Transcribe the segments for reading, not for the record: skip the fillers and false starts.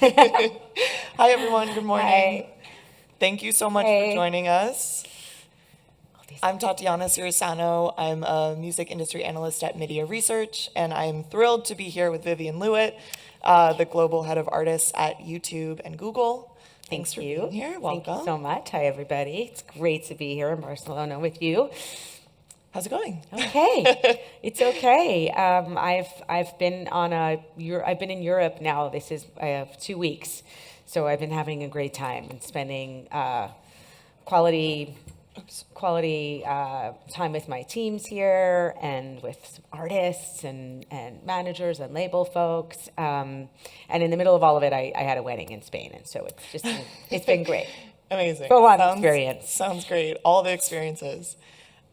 Hi, everyone. Good morning. Hi. Thank you so much for joining us. I'm Tatiana Cirisano. I'm a music industry analyst at MIDiA Research, and I'm thrilled to be here with Vivien Lewit, the global head of artists at YouTube and Google. Thanks for being here. Welcome. Thank you so much. Hi, everybody. It's great to be here in Barcelona with you. How's it going? Okay, it's okay. I've been in Europe now. I have 2 weeks, so I've been having a great time and spending quality time with my teams here and with some artists and managers and label folks. And in the middle of all of it, I had a wedding in Spain, and so it's been great. Amazing. Full-on experience. Sounds great. All the experiences.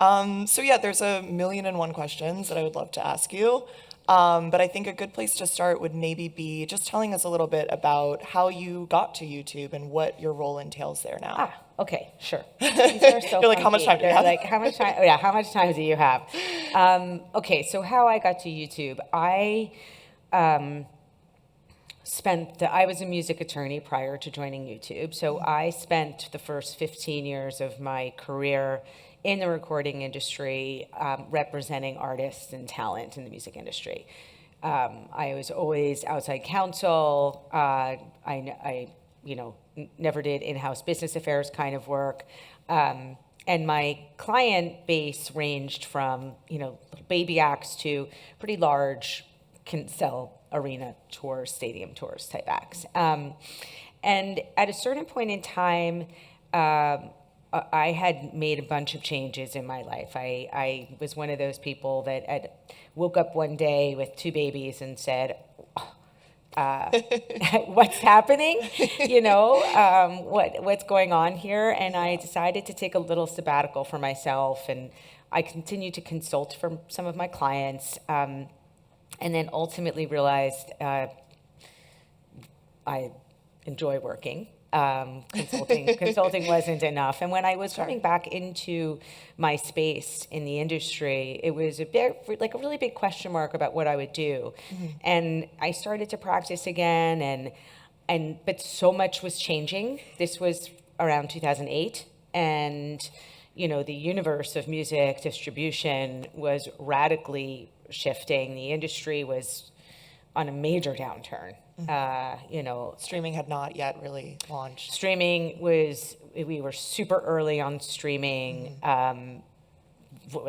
So yeah, there's 1,000,001 questions that I would love to ask you. But I think a good place to start would maybe be just telling us a little bit about how you got to YouTube and what your role entails there now. Okay, sure. These are so You're like, how much time do you have? Like, how much time? Oh, yeah, how much time do you have? Okay, so how I got to YouTube. I was a music attorney prior to joining YouTube. So I spent the first 15 years of my career in the recording industry, representing artists and talent in the music industry. I was always outside counsel. I never did in-house business affairs kind of work. And my client base ranged from, baby acts to pretty large, can sell arena tours, stadium tours type acts. And at a certain point in time, I had made a bunch of changes in my life. I was one of those people that woke up one day with 2 babies and said, what's happening? What's going on here? And I decided to take a little sabbatical for myself, and I continued to consult for some of my clients, and then ultimately realized I enjoy working. Consulting wasn't enough. And when I was coming back into my space in the industry, it was a really big question mark about what I would do. Mm-hmm. And I started to practice again, but so much was changing. This was around 2008, and the universe of music distribution was radically shifting. The industry was on a major downturn. Streaming had not yet really launched. We were super early on streaming. Mm-hmm.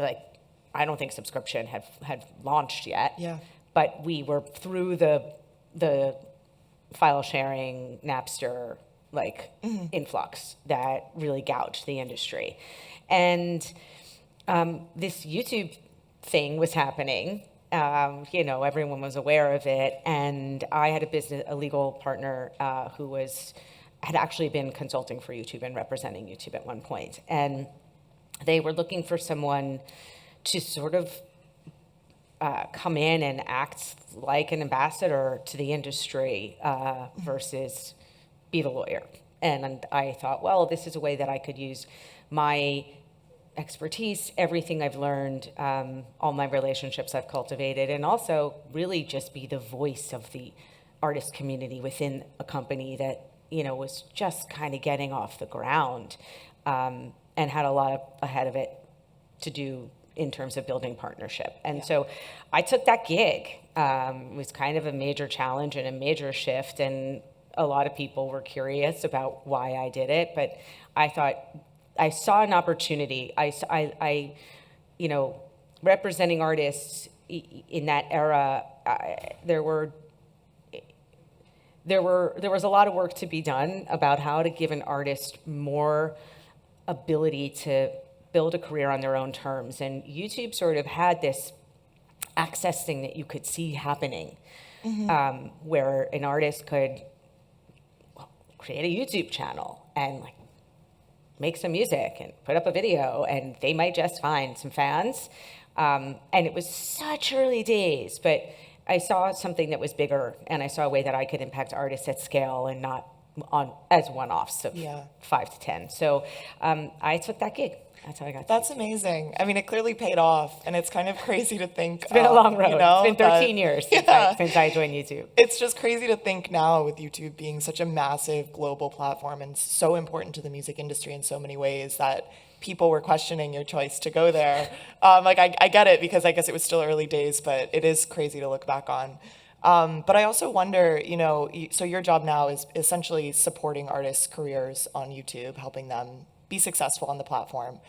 I don't think subscription had launched yet. Yeah. But we were through the file sharing Napster mm-hmm. influx that really gouged the industry. And this YouTube thing was happening. Everyone was aware of it, and I had a legal partner who had actually been consulting for YouTube and representing YouTube at one point, and they were looking for someone to sort of come in and act like an ambassador to the industry versus be the lawyer. And I thought, well, this is a way that I could use my expertise, everything I've learned, all my relationships I've cultivated, and also really just be the voice of the artist community within a company that, was just kind of getting off the ground, and had a lot ahead of it to do in terms of building partnership. And so I took that gig. It was kind of a major challenge and a major shift, and a lot of people were curious about why I did it, but I thought, I saw an opportunity. I representing artists in that era, there was a lot of work to be done about how to give an artist more ability to build a career on their own terms. And YouTube sort of had this access thing that you could see happening, mm-hmm. Where an artist could create a YouTube channel and make some music and put up a video, and they might just find some fans. And it was such early days, but I saw something that was bigger, and I saw a way that I could impact artists at scale and not as one-offs of 5 to 10. So I took that gig. That's how I got to That's YouTube. amazing. I mean, it clearly paid off, and it's kind of crazy to think. It's been a long road. You know, it's been 13 years since I joined YouTube. It's just crazy to think now with YouTube being such a massive global platform and so important to the music industry in so many ways that people were questioning your choice to go there. I get it because I guess it was still early days, but it is crazy to look back on. But I also wonder, so your job now is essentially supporting artists' careers on YouTube, helping them be successful on the platform.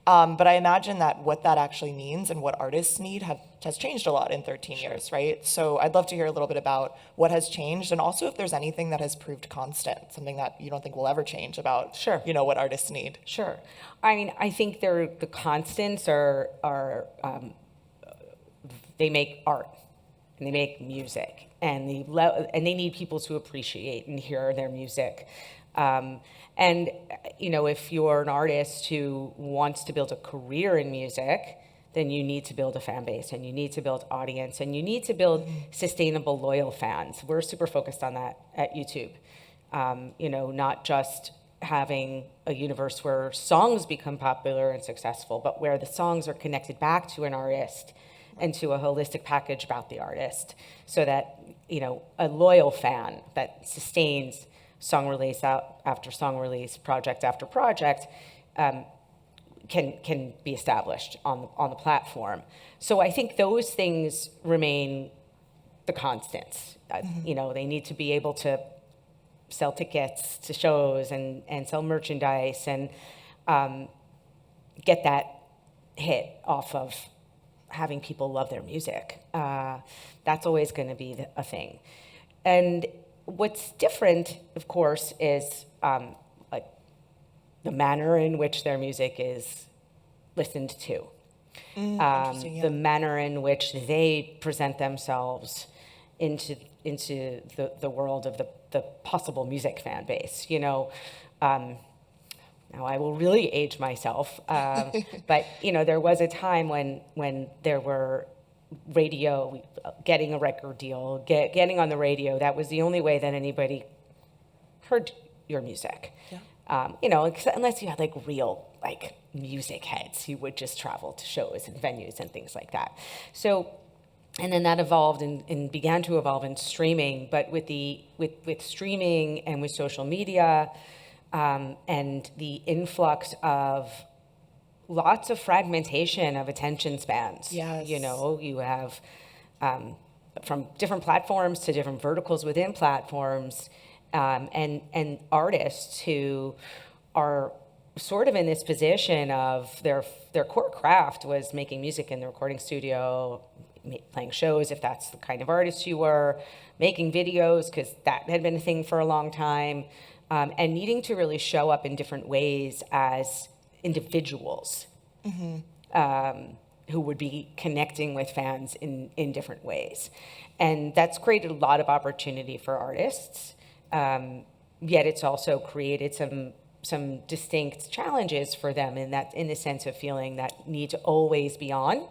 But I imagine that what that actually means and what artists need has changed a lot in 13 years, right? So I'd love to hear a little bit about what has changed, and also if there's anything that has proved constant, something that you don't think will ever change about, Sure. What artists need. Sure. I mean, I think the constants are they make art and they make music, and they need people to appreciate and hear their music. And if you're an artist who wants to build a career in music, then you need to build a fan base, and you need to build audience, and you need to build sustainable, loyal fans. We're super focused on that at YouTube. Not just having a universe where songs become popular and successful, but where the songs are connected back to an artist and to a holistic package about the artist, so that a loyal fan that sustains song release after song release, project after project, can be established on the platform. So I think those things remain the constants. They need to be able to sell tickets to shows and sell merchandise and get that hit off of having people love their music. That's always going to be a thing. And what's different, of course, is the manner in which their music is listened to. The manner in which they present themselves into the world of the possible music fan base. Now I will really age myself, but there was a time when there were radio, getting a record deal, getting on the radio. That was the only way that anybody heard your music. Yeah. Unless you had real music heads who would just travel to shows and venues and things like that. So, and then that evolved and began to evolve in streaming. But with streaming and with social media, and the influx of lots of fragmentation of attention spans. Yes. You have from different platforms to different verticals within platforms, and artists who are sort of in this position of their core craft was making music in the recording studio, playing shows if that's the kind of artist you were, making videos because that had been a thing for a long time, and needing to really show up in different ways as individuals who would be connecting with fans in different ways. And that's created a lot of opportunity for artists, yet it's also created some distinct challenges for them in the sense of feeling that need to always be on.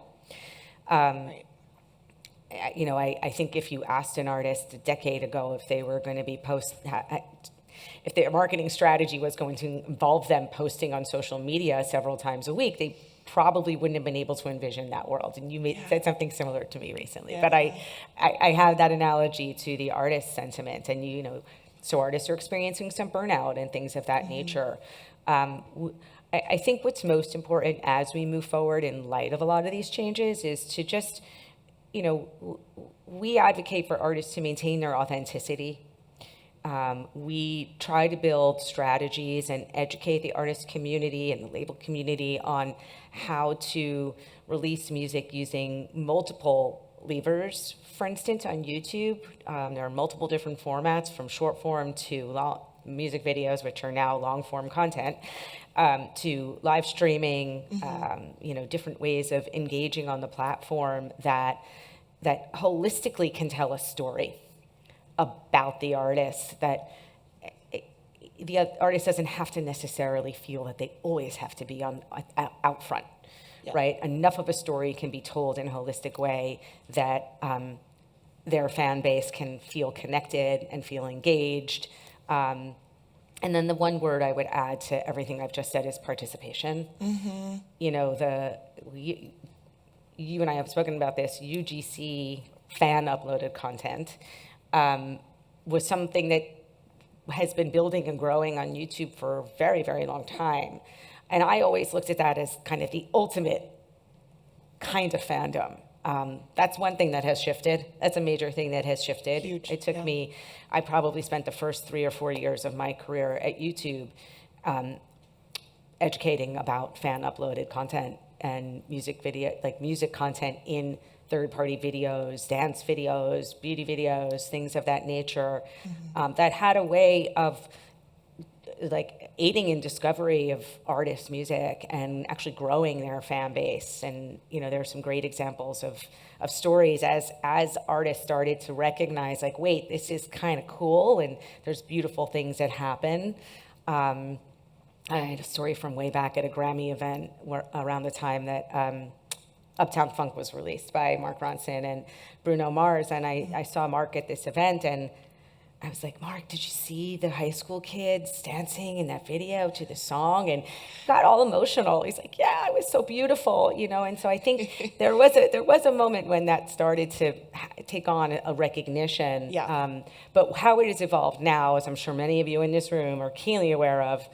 Right. I think if you asked an artist a decade ago if they were going to be if their marketing strategy was going to involve them posting on social media several times a week, they probably wouldn't have been able to envision that world. And you said something similar to me recently. Yeah. But I have that analogy to the artist sentiment. And, so artists are experiencing some burnout and things of that nature. I think what's most important as we move forward in light of a lot of these changes is to just, we advocate for artists to maintain their authenticity. We try to build strategies and educate the artist community and the label community on how to release music using multiple levers. For instance, on YouTube, there are multiple different formats, from short form to music videos, which are now long form content, to live streaming, different ways of engaging on the platform that holistically can tell a story about the artist, that the artist doesn't have to necessarily feel that they always have to be out front, right? Enough of a story can be told in a holistic way that their fan base can feel connected and feel engaged, And then the one word I would add to everything I've just said is participation. You know, you and I have spoken about this, UGC fan-uploaded content was something that has been building and growing on YouTube for a very, very long time. And I always looked at that as kind of the ultimate kind of fandom. That's one thing that has shifted. That's a major thing that has shifted. Huge, it took me, I probably spent the first 3 or 4 years of my career at YouTube educating about fan-uploaded content and music video, like music content in third-party videos, dance videos, beauty videos, things of that nature, that had a way of like aiding in discovery of artists' music and actually growing their fan base. And you know, there are some great examples of stories as artists started to recognize, like, wait, this is kind of cool, and there's beautiful things that happen. I had a story from way back at a Grammy event around the time that Uptown Funk was released by Mark Ronson and Bruno Mars, and I saw Mark at this event, and I was like, Mark, did you see the high school kids dancing in that video to the song? And got all emotional. He's like, yeah, it was so beautiful, you know. And so I think there was a moment when that started to take on a recognition. Yeah. But how it has evolved now, as I'm sure many of you in this room are keenly aware of,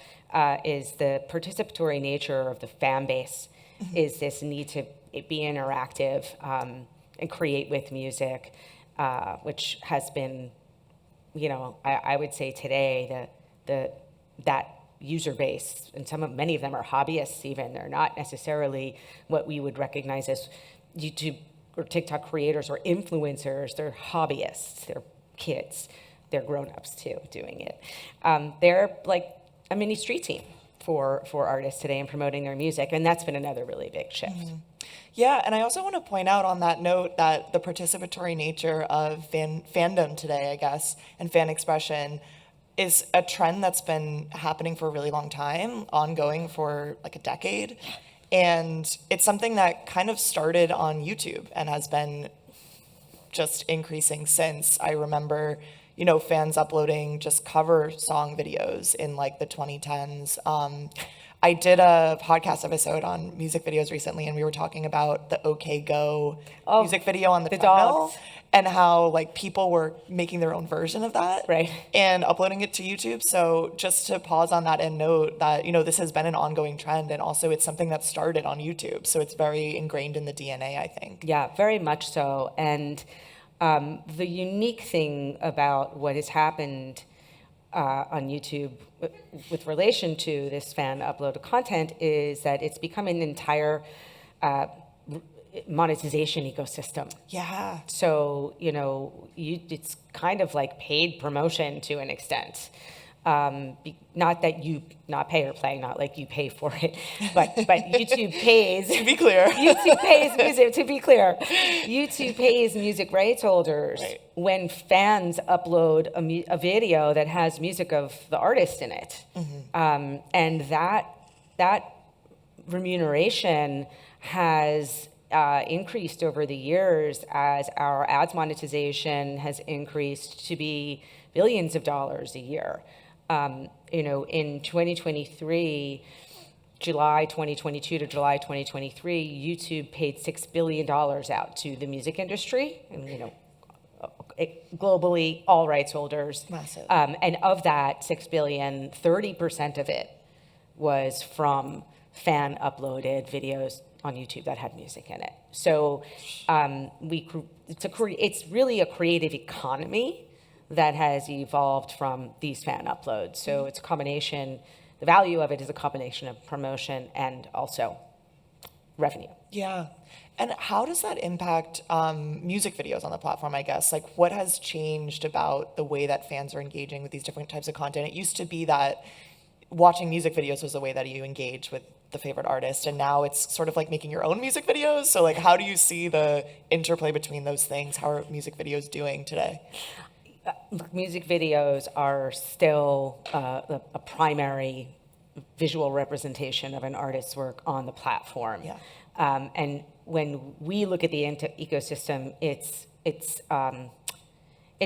is the participatory nature of the fan base. Is this need to be interactive and create with music, which has been, you know, I would say today that user base, and many of them are hobbyists even. They're not necessarily what we would recognize as YouTube or TikTok creators or influencers. They're hobbyists. They're kids. They're grown-ups too doing it. They're like a mini street team for artists today in promoting their music, and that's been another really big shift. Yeah, and I also want to point out on that note that the participatory nature of fandom today, I guess, and fan expression is a trend that's been happening for a really long time, ongoing for like a decade. And it's something that kind of started on YouTube and has been just increasing since. I remember, you know, fans uploading just cover song videos in like the 2010s. I did a podcast episode on music videos recently, and we were talking about the OK Go music video on the treadmill, dogs. and how like people were making their own version of that, Right, and uploading it to YouTube. So just to pause on that and note that, you know, this has been an ongoing trend, and also it's something that started on YouTube, so it's very ingrained in the DNA, I think. Yeah, very much so. And the unique thing about what has happened on YouTube with relation to this fan uploaded content is that it's become an entire monetization ecosystem. Yeah. So, you know, it's kind of like paid promotion to an extent. Not that you not pay or play, not like you pay for it, but YouTube pays. To be clear. YouTube pays music, to be clear. YouTube pays music rights holders when fans upload a video that has music of the artist in it. And that remuneration has increased over the years as our ads monetization has increased to be billions of dollars a year. You know, in 2023, July 2022 to July 2023, YouTube paid $6 billion out to the music industry, and, you know, globally, all rights holders. Massive. And of that $6 billion, 30% of it was from fan uploaded videos on YouTube that had music in it. So it's really a creative economy that has evolved from these fan uploads. So it's a combination, the value of it is a combination of promotion and also revenue. Yeah. And how does that impact music videos on the platform, I guess? Like, what has changed about the way that fans are engaging with these different types of content? It used to be that watching music videos was the way that you engage with the favorite artist, and now it's sort of like making your own music videos. So, like, how do you see the interplay between those things? How are music videos doing today? Music videos are still a primary visual representation of an artist's work on the platform. Yeah. And when we look at the ecosystem, it's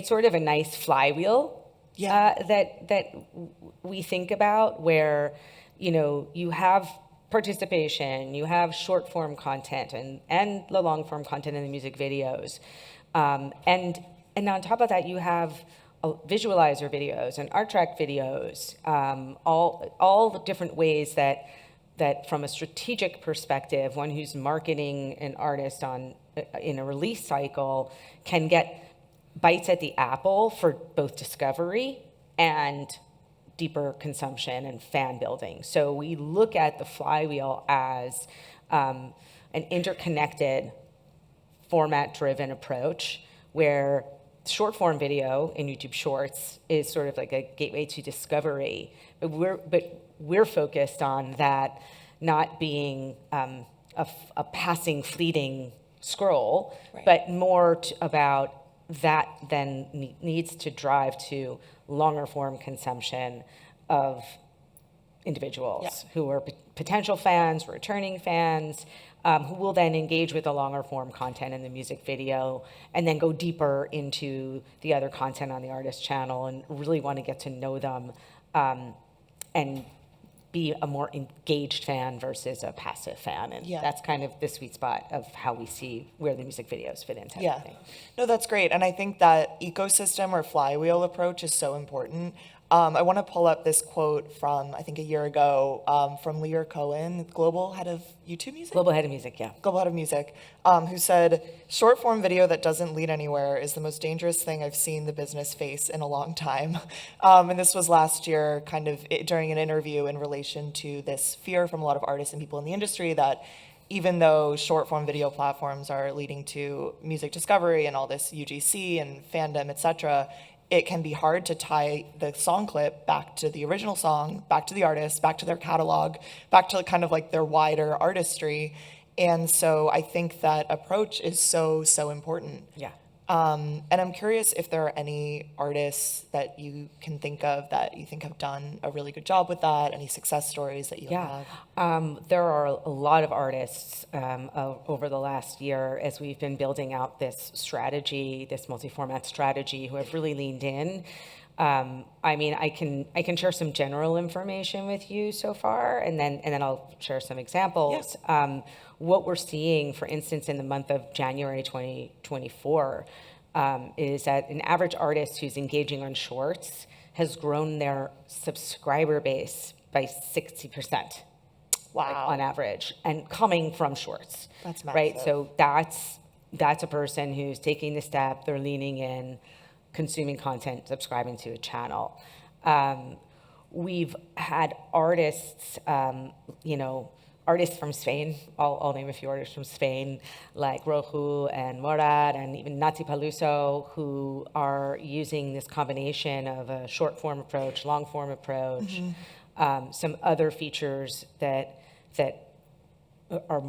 sort of a nice flywheel that we think about, where, you have participation, you have short form content and the long form content in the music videos. And on top of that, you have visualizer videos and art track videos, all the different ways that from a strategic perspective, one who's marketing an artist in a release cycle can get bites at the apple for both discovery and deeper consumption and fan building. So we look at the flywheel as an interconnected, format-driven approach where short form video in YouTube Shorts is sort of like a gateway to discovery, but we're focused on that not being a passing, fleeting scroll, right, but more about that then needs to drive to longer form consumption of individuals who are potential fans, returning fans, who will then engage with the longer form content in the music video and then go deeper into the other content on the artist channel and really want to get to know them and be a more engaged fan versus a passive fan. And that's kind of the sweet spot of how we see where the music videos fit into everything. No, that's great. And I think that ecosystem or flywheel approach is so important. I want to pull up this quote from, I think, a year ago from Lear Cohen, global head of YouTube music? Global head of music, yeah. Global head of music, who said, short form video that doesn't lead anywhere is the most dangerous thing I've seen the business face in a long time. And this was last year, kind of during an interview in relation to this fear from a lot of artists and people in the industry that even though short form video platforms are leading to music discovery and all this UGC and fandom, et cetera, it can be hard to tie the song clip back to the original song, back to the artist, back to their catalog, back to kind of like their wider artistry. And so I think that approach is so, so important. Yeah. And I'm curious if there are any artists that you can think of that you think have done a really good job with that, any success stories that you have? There are a lot of artists over the last year as we've been building out this strategy, this multi-format strategy, who have really leaned in. I mean, I can share some general information with you so far, and then I'll share some examples. Yeah. What we're seeing, for instance, in the month of January 2024, is that an average artist who's engaging on Shorts has grown their subscriber base by 60%. Wow. Like, on average, and coming from Shorts. That's massive. Right? So that's a person who's taking the step, they're leaning in, consuming content, subscribing to a channel. We've had artists, artists from Spain, I'll name a few artists from Spain, like Roju and Morad and even Nati Peluso, who are using this combination of a short form approach, long form approach, some other features that are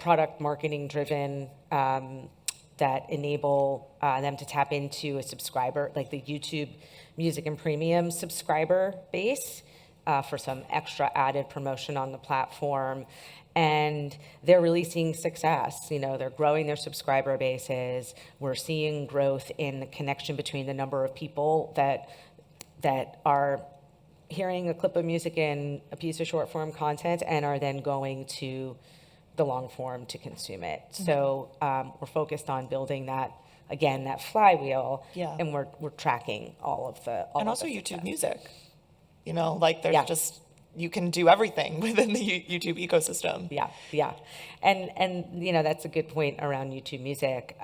product marketing driven, that enable them to tap into a subscriber, like the YouTube Music and Premium subscriber base, for some extra added promotion on the platform. And they're really seeing success. They're growing their subscriber bases. We're seeing growth in the connection between the number of people that are hearing a clip of music in a piece of short form content and are then going to the long form to consume it. Mm-hmm. So we're focused on building that flywheel, and we're tracking all of the and also YouTube Music. There's just, you can do everything within the YouTube ecosystem. Yeah. And that's a good point around YouTube Music.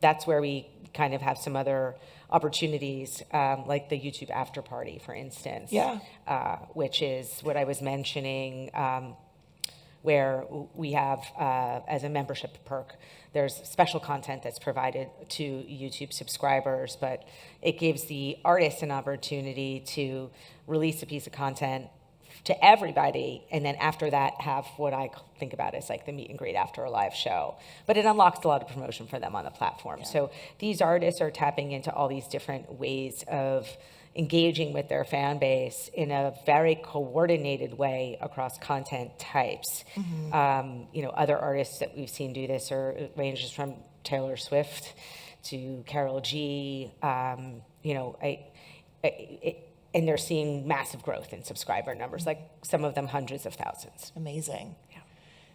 That's where we kind of have some other opportunities, like the YouTube After Party, for instance. Yeah. Which is what I was mentioning, where we have, as a membership perk, there's special content that's provided to YouTube subscribers, but it gives the artist an opportunity to release a piece of content to everybody, and then after that have what I think about as like the meet and greet after a live show. But it unlocks a lot of promotion for them on the platform. Yeah. So these artists are tapping into all these different ways of engaging with their fan base in a very coordinated way across content types. Mm-hmm. Other artists that we've seen do this ranges from Taylor Swift to Karol G. and they're seeing massive growth in subscriber numbers, like some of them hundreds of thousands. Amazing. Yeah.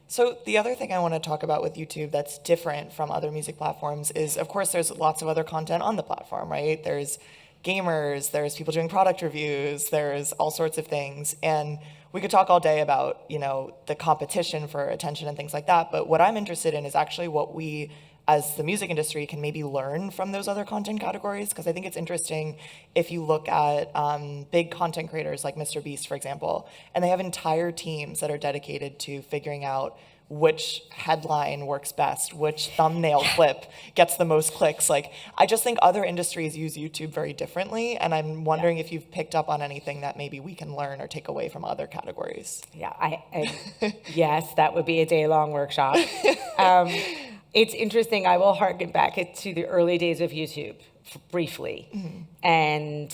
So the other thing I want to talk about with YouTube that's different from other music platforms is, of course, there's lots of other content on the platform, right? There's gamers, there's people doing product reviews, there's all sorts of things. And we could talk all day about, you know, the competition for attention and things like that. But what I'm interested in is actually what we, as the music industry, can maybe learn from those other content categories. Because I think it's interesting if you look at big content creators like Mr. Beast, for example, and they have entire teams that are dedicated to figuring out which headline works best, which thumbnail clip gets the most clicks. Like, I just think other industries use YouTube very differently, and I'm wondering if you've picked up on anything that maybe we can learn or take away from other categories. Yeah, yes, that would be a day-long workshop. It's interesting. I will harken back to the early days of YouTube briefly, and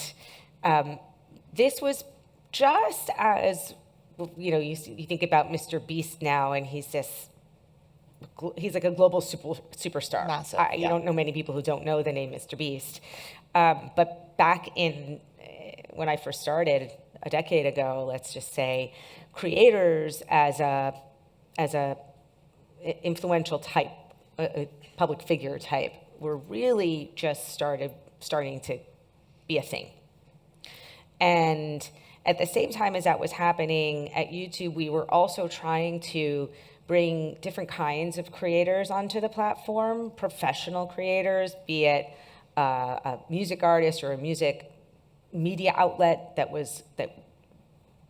this was just as, you know, you think about Mr. Beast now, and he's like a global superstar. Massive. You don't know many people who don't know the name Mr. Beast. But back in when I first started a decade ago, let's just say, creators as a influential type, a public figure type, were really just starting to be a thing. And at the same time as that was happening at YouTube, we were also trying to bring different kinds of creators onto the platform, professional creators, be it a music artist or a music media outlet that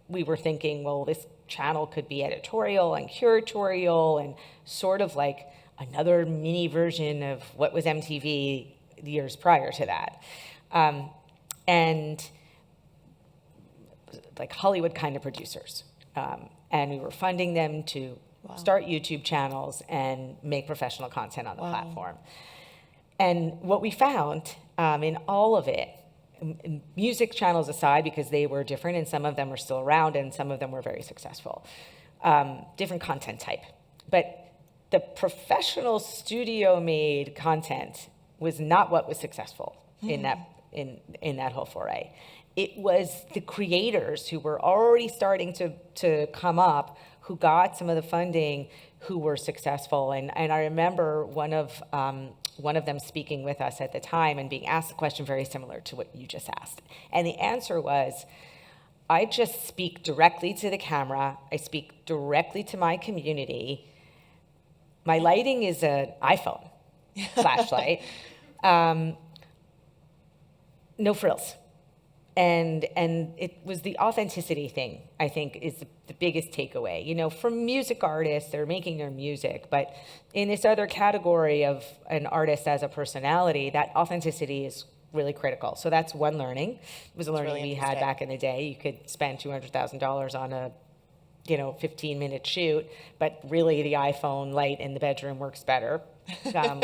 we were thinking, well, this channel could be editorial and curatorial and sort of like another mini version of what was MTV the years prior to that. And like Hollywood kind of producers. And we were funding them to start YouTube channels and make professional content on the platform. And what we found in all of it, music channels aside, because they were different and some of them were still around and some of them were very successful, different content type. But the professional studio-made content was not what was successful in that whole foray. It was the creators who were already starting to come up, who got some of the funding, who were successful. And I remember one of them speaking with us at the time and being asked a question very similar to what you just asked. And the answer was, I just speak directly to the camera. I speak directly to my community. My lighting is an iPhone flashlight. No frills. And it was the authenticity thing, I think, is the biggest takeaway. You know, from music artists, they're making their music, but in this other category of an artist as a personality, that authenticity is really critical. So that's one learning. It was a learning we had back in the day. You could spend $200,000 on a 15-minute shoot, but really the iPhone light in the bedroom works better.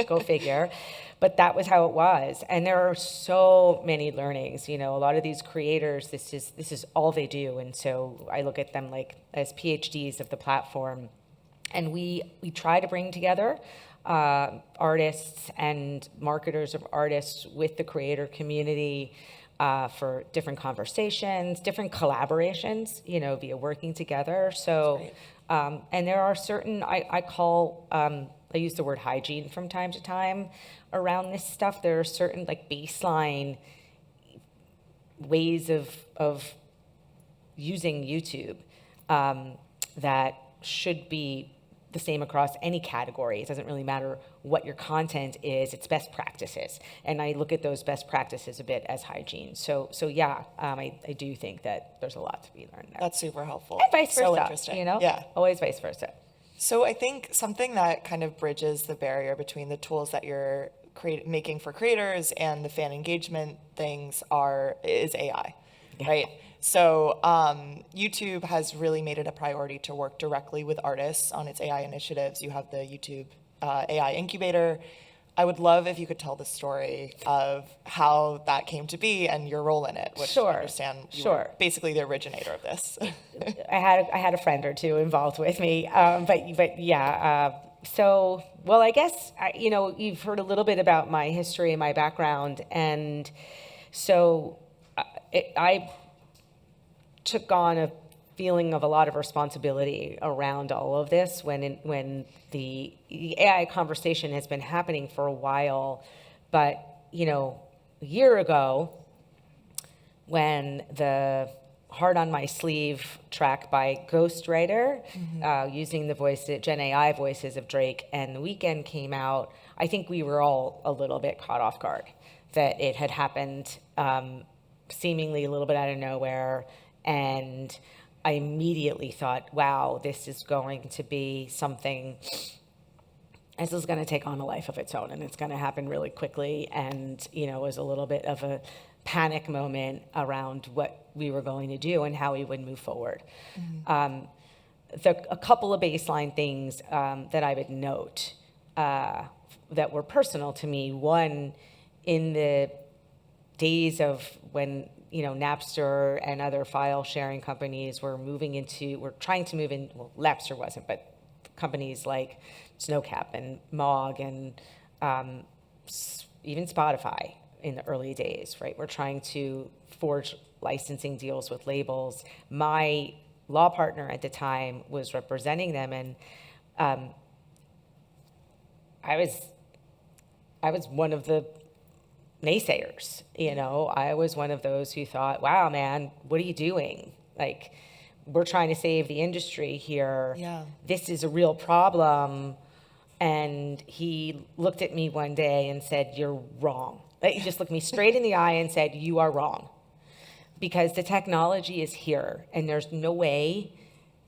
Go figure. But that was how it was. And there are so many learnings. You know, a lot of these creators, this is all they do. And so I look at them like as PhDs of the platform. And we try to bring together artists and marketers of artists with the creator community for different conversations, different collaborations, via working together. So, and there are certain, I use the word hygiene from time to time around this stuff. There are certain baseline ways of using YouTube that should be the same across any category. It doesn't really matter what your content is, it's best practices. And I look at those best practices a bit as hygiene. So yeah, I do think that there's a lot to be learned there. That's super helpful. And vice versa, so interesting. Yeah. Always vice versa. So I think something that kind of bridges the barrier between the tools that you're making for creators and the fan engagement things is AI, right? So YouTube has really made it a priority to work directly with artists on its AI initiatives. You have the YouTube AI incubator. I would love if you could tell the story of how that came to be and your role in it, which I understand you were basically the originator of this. I had a friend or two involved with me, but yeah. So, well, I guess, you've heard a little bit about my history and my background. And so I took on a feeling of a lot of responsibility around all of this when the AI conversation has been happening for a while, but a year ago, when the Heart on My Sleeve track by Ghostwriter, using the Gen AI voices of Drake and The Weeknd came out, I think we were all a little bit caught off guard that it had happened seemingly a little bit out of nowhere. And I immediately thought, wow, this is going to be something, this is going to take on a life of its own, and it's going to happen really quickly. And, it was a little bit of a panic moment around what we were going to do and how we would move forward. A couple of baseline things that I would note that were personal to me. One, in the days of when Napster and other file sharing companies were trying to move in, well, Napster wasn't, but companies like Snowcap and Mog and even Spotify in the early days, right? We're trying to forge licensing deals with labels. My law partner at the time was representing them, and I was one of the naysayers. I was one of those who thought, wow, man, what are you doing? Like, we're trying to save the industry here. Yeah. This is a real problem. And he looked at me one day and said, you're wrong. Like, he just looked me straight in the eye and said, you are wrong. Because the technology is here, and there's no way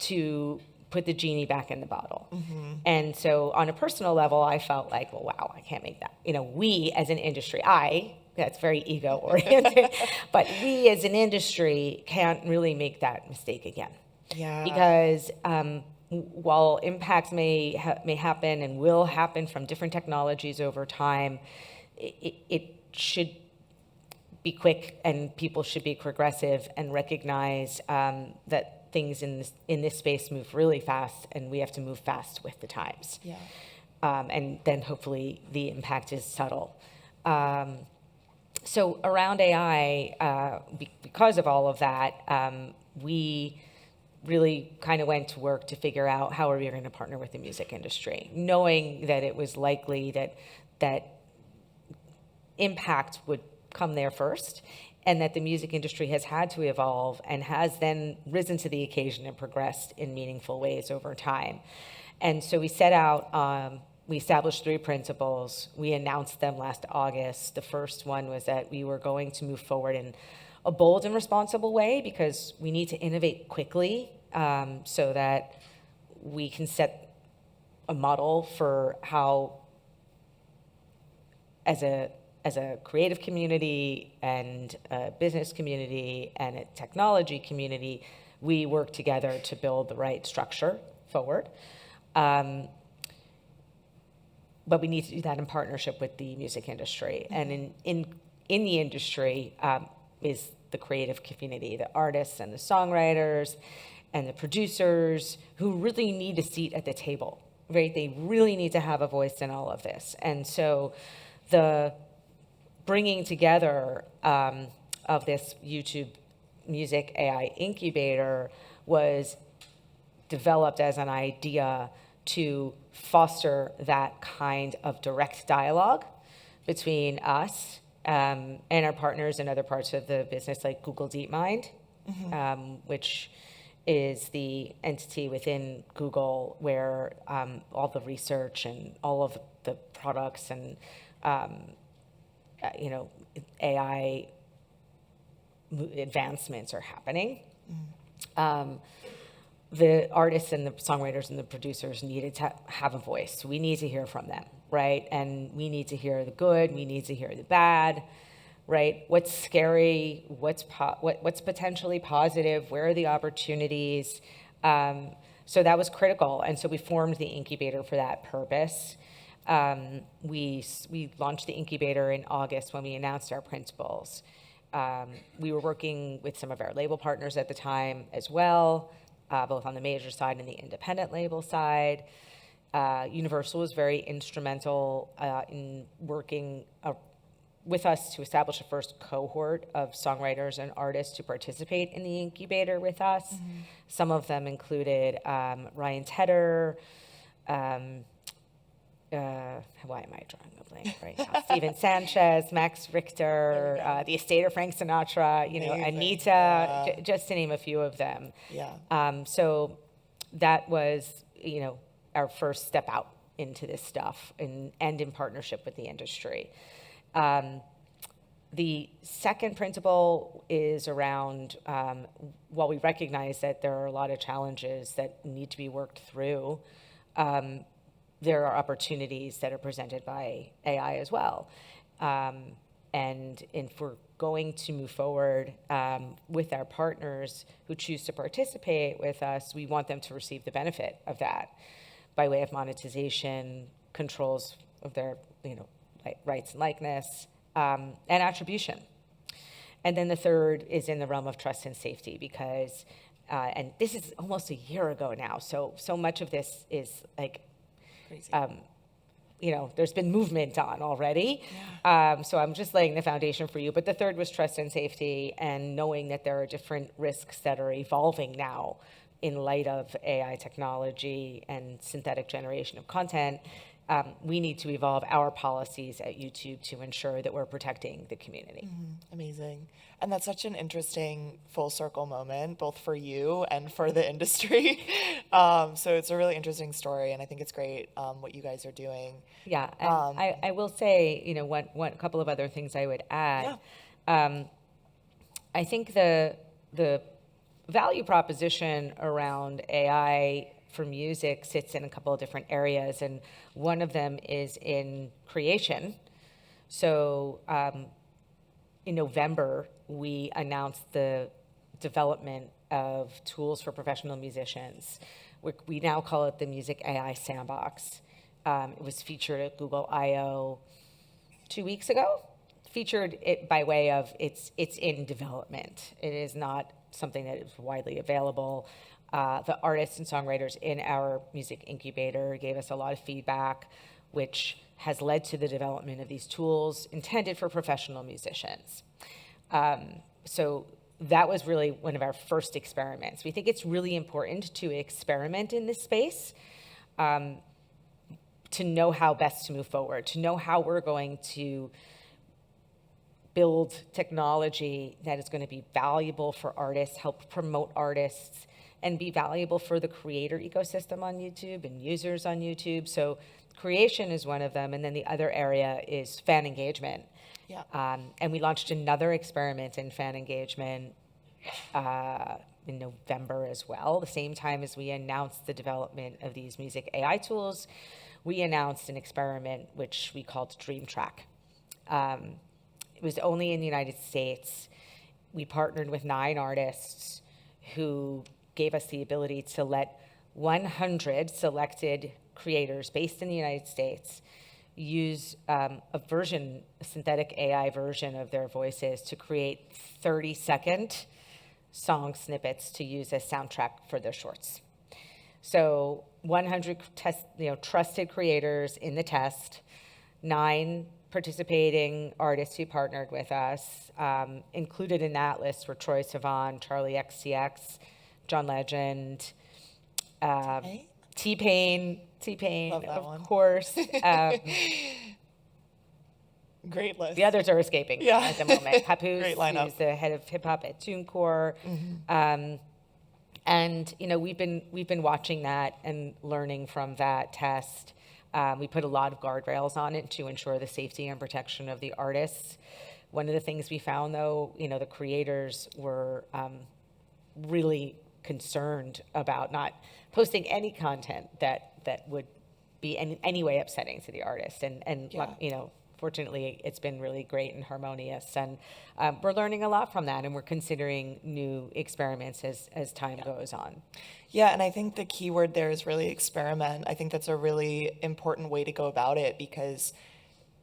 to put the genie back in the bottle. And so on a personal level, I felt like, well, wow, I can't make that. We as an industry, that's very ego-oriented, but we as an industry can't really make that mistake again. Yeah. Because while impacts may happen and will happen from different technologies over time, it should be quick, and people should be progressive and recognize that things in this space move really fast, and we have to move fast with the times. Yeah. And then hopefully the impact is subtle. So around AI, because of all of that, we really kind of went to work to figure out how are we going to partner with the music industry, knowing that it was likely that impact would come there first, and that the music industry has had to evolve and has then risen to the occasion and progressed in meaningful ways over time. And so we set out, we established 3 principles. We announced them last August. The first one was that we were going to move forward in a bold and responsible way, because we need to innovate quickly so that we can set a model for how, as a creative community and a business community and a technology community, we work together to build the right structure forward. But we need to do that in partnership with the music industry. And in the industry is the creative community, the artists and the songwriters and the producers, who really need a seat at the table, right? They really need to have a voice in all of this. And so the bringing together of this YouTube Music AI incubator was developed as an idea to foster that kind of direct dialogue between us and our partners in other parts of the business, like Google DeepMind, which is the entity within Google where all the research and all of the products and AI advancements are happening. The artists and the songwriters and the producers needed to have a voice. We need to hear from them, right? And we need to hear the good, we need to hear the bad, right? What's scary, what's potentially positive, where are the opportunities? So that was critical, and so we formed the incubator for that purpose. We launched the incubator in August when we announced our principles. We were working with some of our label partners at the time as well, both on the major side and the independent label side. Universal was very instrumental in working with us to establish a first cohort of songwriters and artists to participate in the incubator with us. Some of them included Ryan Tedder, why am I drawing a blank right now? Steven Sanchez, Max Richter, the estate of Frank Sinatra, Anita, just to name a few of them. Yeah. So that was, our first step out into this stuff and in partnership with the industry. The second principle is around, while we recognize that there are a lot of challenges that need to be worked through, there are opportunities that are presented by AI as well. And if we're going to move forward with our partners who choose to participate with us, we want them to receive the benefit of that by way of monetization, controls of their rights and likeness, and attribution. And then the third is in the realm of trust and safety, because, and this is almost a year ago now, so much of this is like, there's been movement on already. Yeah. So I'm just laying the foundation for you. But the third was trust and safety, and knowing that there are different risks that are evolving now in light of AI technology and synthetic generation of content. We need to evolve our policies at YouTube to ensure that we're protecting the community. Amazing. And that's such an interesting full circle moment, both for you and for the industry. So it's a really interesting story, and I think it's great what you guys are doing. Yeah, and I will say, one couple of other things I would add. Yeah. I think the value proposition around AI for music sits in a couple of different areas, and one of them is in creation. So in November, we announced the development of tools for professional musicians. We now call it the Music AI Sandbox. It was featured at Google I/O 2 weeks ago. Featured it by way of it's in development. It is not something that is widely available. The artists and songwriters in our music incubator gave us a lot of feedback, which has led to the development of these tools intended for professional musicians. So that was really one of our first experiments. We think it's really important to experiment in this space, to know how best to move forward, to know how we're going to build technology that is going to be valuable for artists, help promote artists, and be valuable for the creator ecosystem on YouTube and users on YouTube. So creation is one of them, and then the other area is fan engagement. Yeah. And we launched another experiment in fan engagement in November as well. The same time as we announced the development of these music AI tools, we announced an experiment which we called Dream Track. It was only in the United States. We partnered with 9 artists who gave us the ability to let 100 selected creators based in the United States use a synthetic AI version of their voices to create 30-second song snippets to use as soundtrack for their shorts. So 100 trusted creators in the test, 9 participating artists who partnered with us. Included in that list were Troye Sivan, Charlie XCX, John Legend, T-Pain, of course. Great list. The others are escaping at the moment. Papoose, who's the head of hip hop at TuneCore. And we've been watching that and learning from that test. We put a lot of guardrails on it to ensure the safety and protection of the artists. One of the things we found, though, the creators were really concerned about not posting any content that would be in any way upsetting to the artist. And fortunately, it's been really great and harmonious. And we're learning a lot from that, and we're considering new experiments as time goes on. Yeah, and I think the key word there is really experiment. I think that's a really important way to go about it, because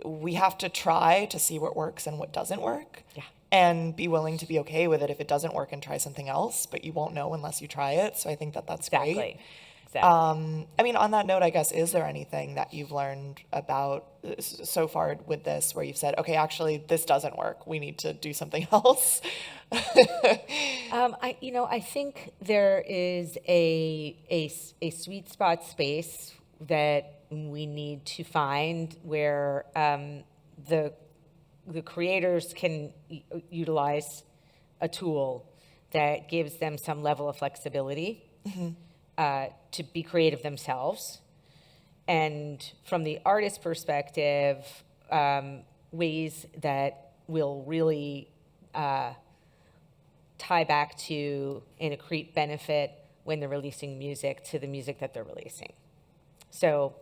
we have to try to see what works and what doesn't work. Yeah. And be willing to be okay with it if it doesn't work and try something else, but you won't know unless you try it. So I think that's great. Exactly. I mean, on that note, I guess, is there anything that you've learned about so far with this where you've said, okay, actually, this doesn't work. We need to do something else? I think there is a sweet spot space that we need to find where the creators can utilize a tool that gives them some level of flexibility to be creative themselves. And from the artist perspective, ways that will really tie back to and accrete benefit when they're releasing music to the music that they're releasing. So,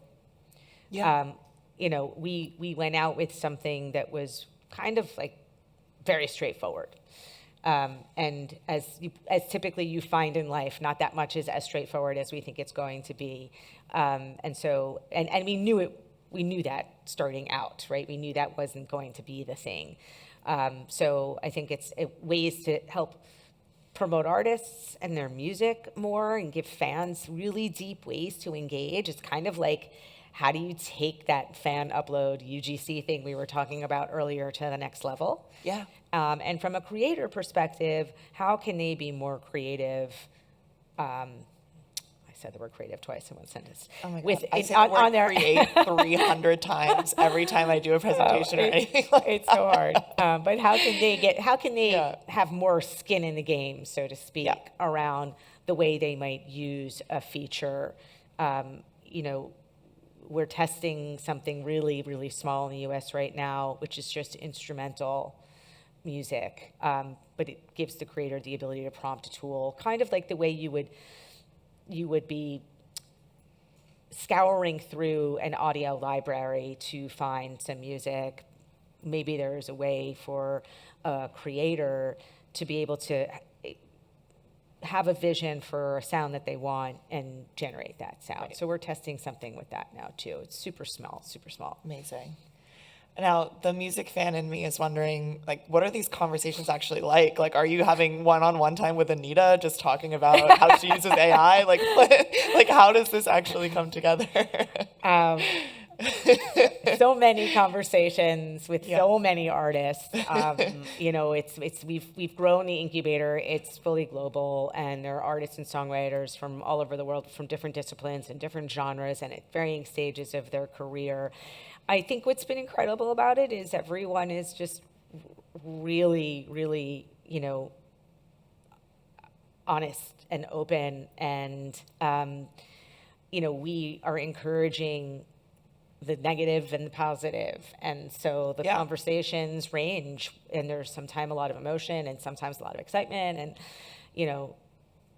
we went out with something that was kind of like very straightforward. And as typically you find in life, not that much is as straightforward as we think it's going to be. And we knew that starting out, right? We knew that wasn't going to be the thing. So I think it's ways to help promote artists and their music more and give fans really deep ways to engage. It's kind of like, how do you take that fan upload UGC thing we were talking about earlier to the next level? Yeah. And from a creator perspective, how can they be more creative? I said the word creative twice in one sentence. Oh my God. I say the word their create 300 times every time I do a presentation or anything like that. It's so hard. But how can they have more skin in the game, so to speak, around the way they might use a feature? We're testing something really, really small in the US right now, which is just instrumental music. But it gives the creator the ability to prompt a tool, kind of like the way you would be scouring through an audio library to find some music. Maybe there's a way for a creator to be able to have a vision for a sound that they want and generate that sound. Right. So we're testing something with that now too. It's super small. Amazing. Now, the music fan in me is wondering, what are these conversations actually like? Are you having one-on-one time with Anita just talking about how she uses AI? How does this actually come together? So many conversations with so many artists. We've grown the incubator. It's fully global, and there are artists and songwriters from all over the world, from different disciplines and different genres, and at varying stages of their career. I think what's been incredible about it is everyone is just really, really, honest and open, and we are encouraging the negative and the positive. And so the conversations range, and there's sometimes a lot of emotion and sometimes a lot of excitement and,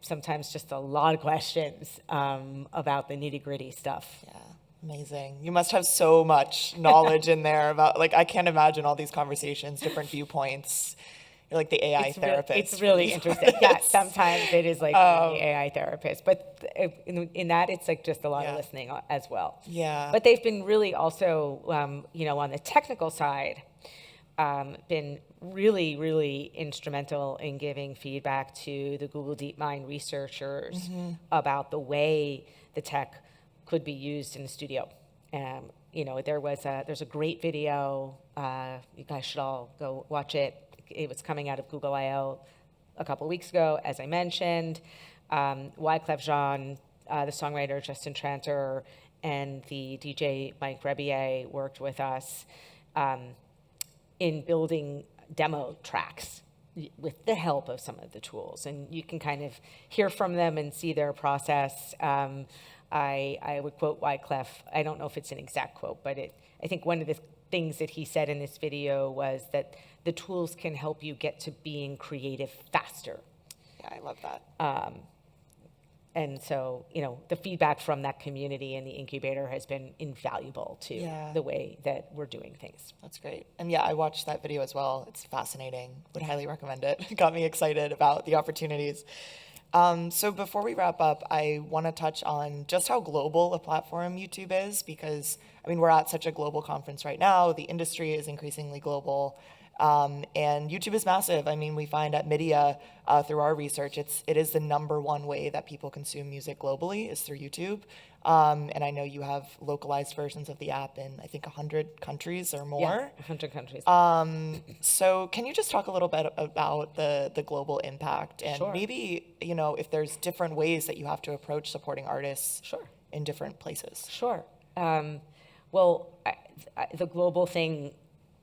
sometimes just a lot of questions about the nitty gritty stuff. Yeah. Amazing. You must have so much knowledge in there about, I can't imagine all these conversations, different viewpoints. You're like the AI therapist. It's really interesting. Yeah, sometimes it is like the AI therapist. But in that, it's just a lot of listening as well. Yeah. But they've been really also, on the technical side, been really, really instrumental in giving feedback to the Google DeepMind researchers about the way the tech could be used in the studio. There's a great video. You guys should all go watch it. It was coming out of Google I/O a couple of weeks ago, as I mentioned. Wyclef Jean, the songwriter Justin Tranter, and the DJ Mike Rebier worked with us in building demo tracks with the help of some of the tools. And you can kind of hear from them and see their process. I would quote Wyclef. I don't know if it's an exact quote, but I think one of the things that he said in this video was that the tools can help you get to being creative faster. Yeah, I love that. And so, the feedback from that community in the incubator has been invaluable to the way that we're doing things. That's great. And I watched that video as well. It's fascinating. Would highly recommend it. It got me excited about the opportunities. So before we wrap up, I want to touch on just how global a platform YouTube is, because, we're at such a global conference right now. The industry is increasingly global. And YouTube is massive. I mean, we find at MIDiA through our research, it is the #1 way that people consume music globally is through YouTube. And I know you have localized versions of the app in, I think, 100 countries or more. Yeah, 100 countries. So can you just talk a little bit about the global impact and Sure. maybe, if there's different ways that you have to approach supporting artists Sure. in different places? Sure. Well, the global thing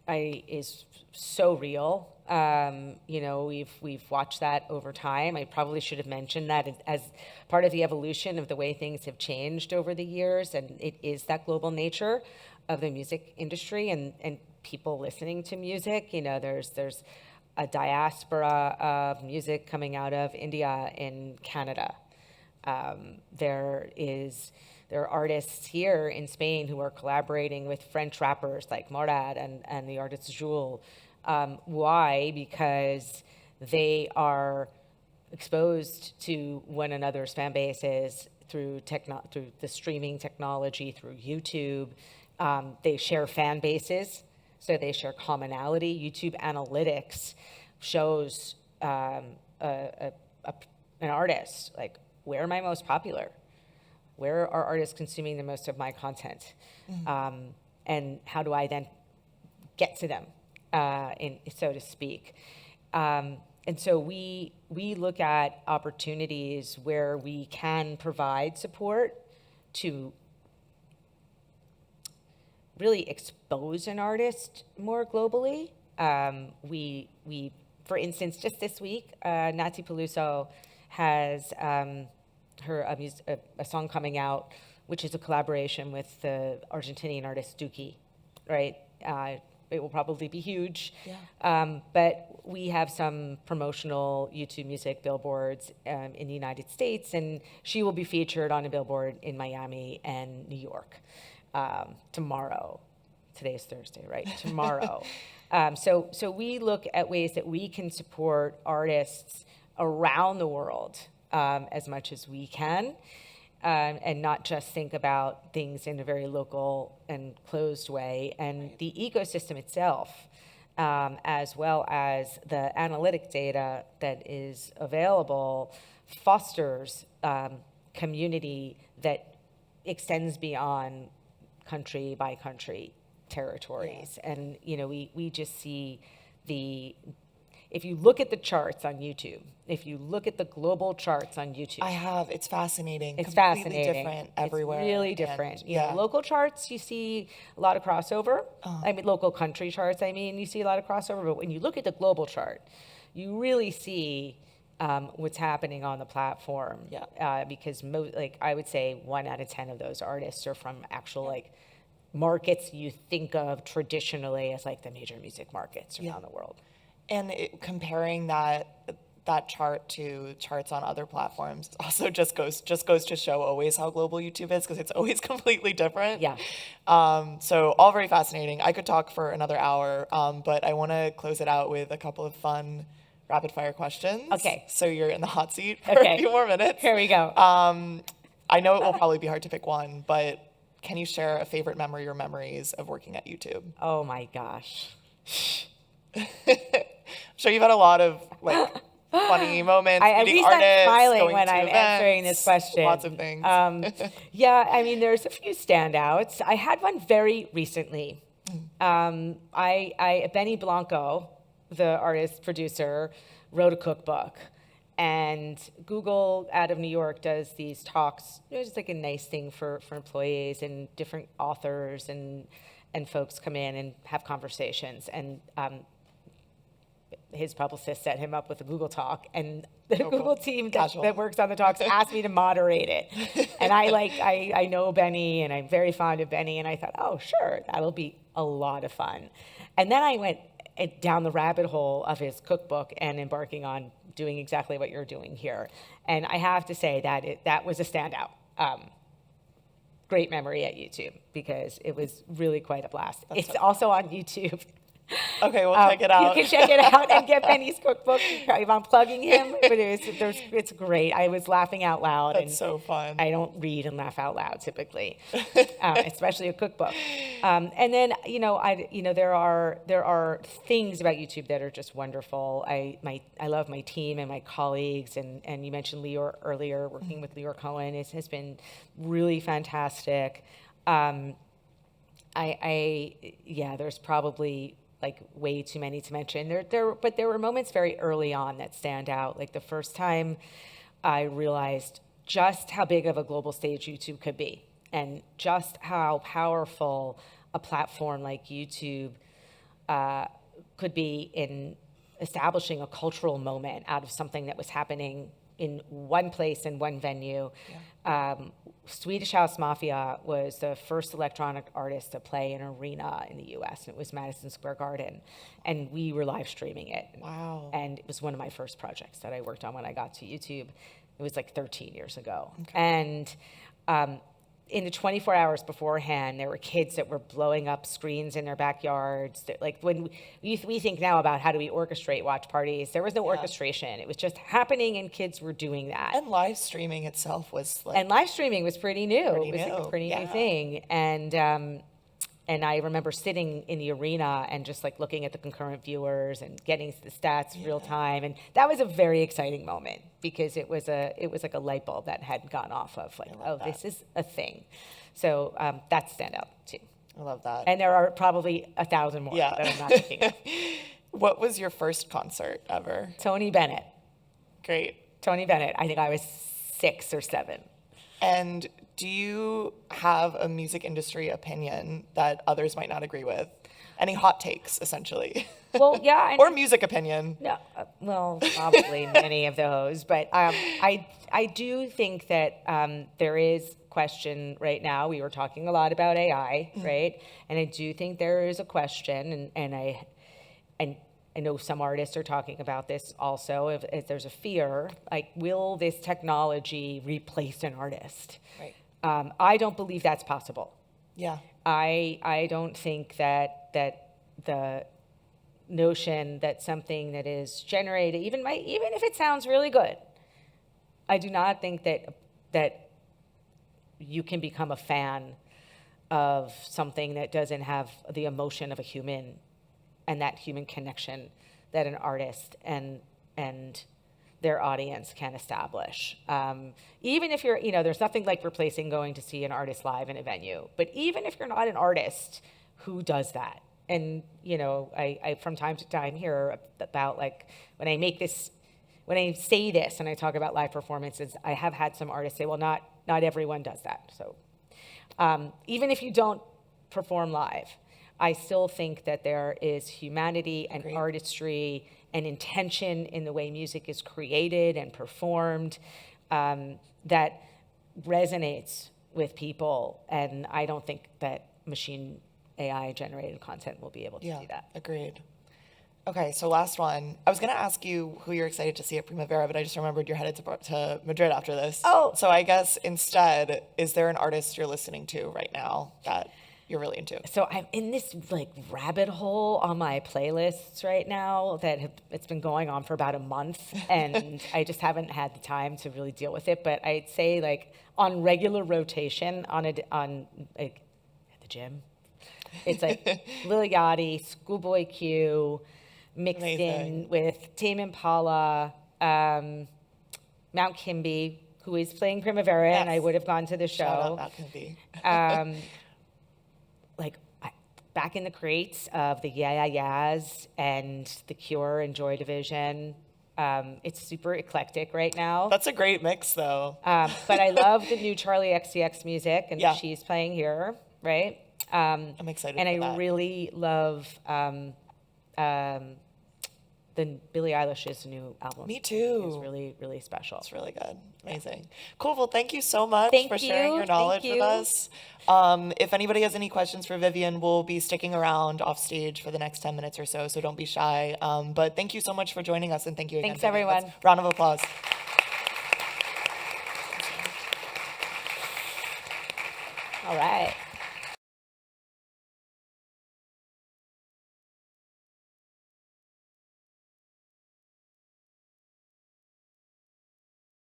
is so real. We've watched that over time. I probably should have mentioned that as part of the evolution of the way things have changed over the years, and it is that global nature of the music industry and people listening to music. There's a diaspora of music coming out of India and Canada. There are artists here in Spain who are collaborating with French rappers like Morad and the artist Jules. Why? Because they are exposed to one another's fan bases through the streaming technology, through YouTube. They share fan bases, so they share commonality. YouTube Analytics shows an artist, like, where am I most popular? Where are artists consuming the most of my content? And how do I then get to them, so to speak? And so we look at opportunities where we can provide support to really expose an artist more globally. We for instance, just this week, Nati Peluso has a song coming out, which is a collaboration with the Argentinian artist Duki, right? It will probably be huge. Yeah. But we have some promotional YouTube music billboards in the United States, and she will be featured on a billboard in Miami and New York tomorrow. Today's Thursday, right? Tomorrow. So we look at ways that we can support artists around the world as much as we can, and not just think about things in a very local and closed way. And the ecosystem itself, as well as the analytic data that is available, fosters community that extends beyond country by country territories. Yeah. And we just see if you look at the charts on YouTube, if you look at the global charts on YouTube. It's fascinating. It's completely fascinating. Different everywhere. It's really different. And, Local charts, you see a lot of crossover. Local country charts, you see a lot of crossover. But when you look at the global chart, you really see what's happening on the platform. Yeah. Because I would say 1 out of 10 of those artists are from actual markets you think of traditionally as the major music markets around the world. And comparing that chart to charts on other platforms also just goes to show always how global YouTube is, because it's always completely different. Yeah. So all very fascinating. I could talk for another hour, but I want to close it out with a couple of fun rapid fire questions. Okay. So you're in the hot seat for a few more minutes. Here we go. I know it will probably be hard to pick one, but can you share a favorite memory or memories of working at YouTube? Oh my gosh. I'm sure you've had a lot of funny moments, meeting artists, I'm smiling going when to I'm events, answering this question. Lots of things. There's a few standouts. I had one very recently. Benny Blanco, the artist producer, wrote a cookbook. And Google out of New York does these talks. It's just a nice thing for employees, and different authors and folks come in and have conversations. And his publicist set him up with a Google Talk, and the Google team that works on the talks asked me to moderate it. And I know Benny, and I'm very fond of Benny, and I thought, oh, sure, that'll be a lot of fun. And then I went down the rabbit hole of his cookbook and embarking on doing exactly what you're doing here. And I have to say that was a standout. Great memory at YouTube, because it was really quite a blast. It's also on YouTube. Okay, we'll check it out. You can check it out and get Benny's cookbook. I'm plugging him, but it's great. I was laughing out loud. That's so fun. I don't read and laugh out loud typically, especially a cookbook. And then there are things about YouTube that are just wonderful. I love my team and my colleagues, and you mentioned Leor earlier. Working with Leor Cohen has been really fantastic. There's probably like way too many to mention. But there were moments very early on that stand out. Like the first time I realized just how big of a global stage YouTube could be, and just how powerful a platform like YouTube could be in establishing a cultural moment out of something that was happening in one place in one venue. Yeah. Swedish House Mafia was the first electronic artist to play an arena in the US, and it was Madison Square Garden. And we were live streaming it. Wow. And it was one of my first projects that I worked on when I got to YouTube. It was like 13 years ago. Okay. And in the 24 hours beforehand, there were kids that were blowing up screens in their backyards. Like when we think now about how do we orchestrate watch parties, there was no orchestration. It was just happening, and kids were doing that. And live streaming itself was like... And live streaming was pretty new. It was like a pretty new thing. And I remember sitting in the arena and just like looking at the concurrent viewers and getting the stats real time. And that was a very exciting moment, because it was like a light bulb that had gone off of like, this is a thing. So that's standout too. I love that. And there are probably 1,000 more that I'm not thinking of. What was your first concert ever? Tony Bennett. Great. Tony Bennett. I think I was 6 or 7. And do you have a music industry opinion that others might not agree with? Any hot takes, essentially? Well, yeah. Or music opinion? No, well, probably many of those. But I do think that there is question right now. We were talking a lot about AI, right? And I do think there is a question, and I know some artists are talking about this also, if there's a fear, like, will this technology replace an artist? Right. I don't believe that's possible. Yeah. I don't think that the notion that something that is generated, even if it sounds really good, I do not think that you can become a fan of something that doesn't have the emotion of a human and that human connection that an artist and their audience can establish. Even if you're, there's nothing like replacing going to see an artist live in a venue. But even if you're not an artist, who does that? And, I from time to time hear about, like, when I say this and I talk about live performances, I have had some artists say, well, not everyone does that. So even if you don't perform live, I still think that there is humanity and artistry and intention in the way music is created and performed that resonates with people. And I don't think that machine AI-generated content will be able to do that. Agreed. Okay, so last one. I was going to ask you who you're excited to see at Primavera, but I just remembered you're headed to Madrid after this. Oh. So I guess instead, is there an artist you're listening to right now that you're really into? So I'm in this like rabbit hole on my playlists right now it's been going on for about a month, and I just haven't had the time to really deal with it. But I'd say, like, on regular rotation on at the gym, it's like Lil Yachty, Schoolboy Q, mixed in with Tame Impala, Mount Kimby, who is playing Primavera, and I would have gone to the show. Shout out Mount Kimby. Like, back in the crates of the Yeah Yeah Yeahs and The Cure and Joy Division. It's super eclectic right now. That's a great mix, though. But I love the new Charlie XCX music, and she's playing here, right? I'm excited and for that. I really love the Billie Eilish's new album. Me too. It's really, really special. It's really good. Amazing. Cool. Well, thank you so much for sharing your knowledge with us. If anybody has any questions for Vivien, we'll be sticking around off stage for the next 10 minutes or so don't be shy. But thank you so much for joining us, and thank you again. Thanks, everyone. Round of applause. All right.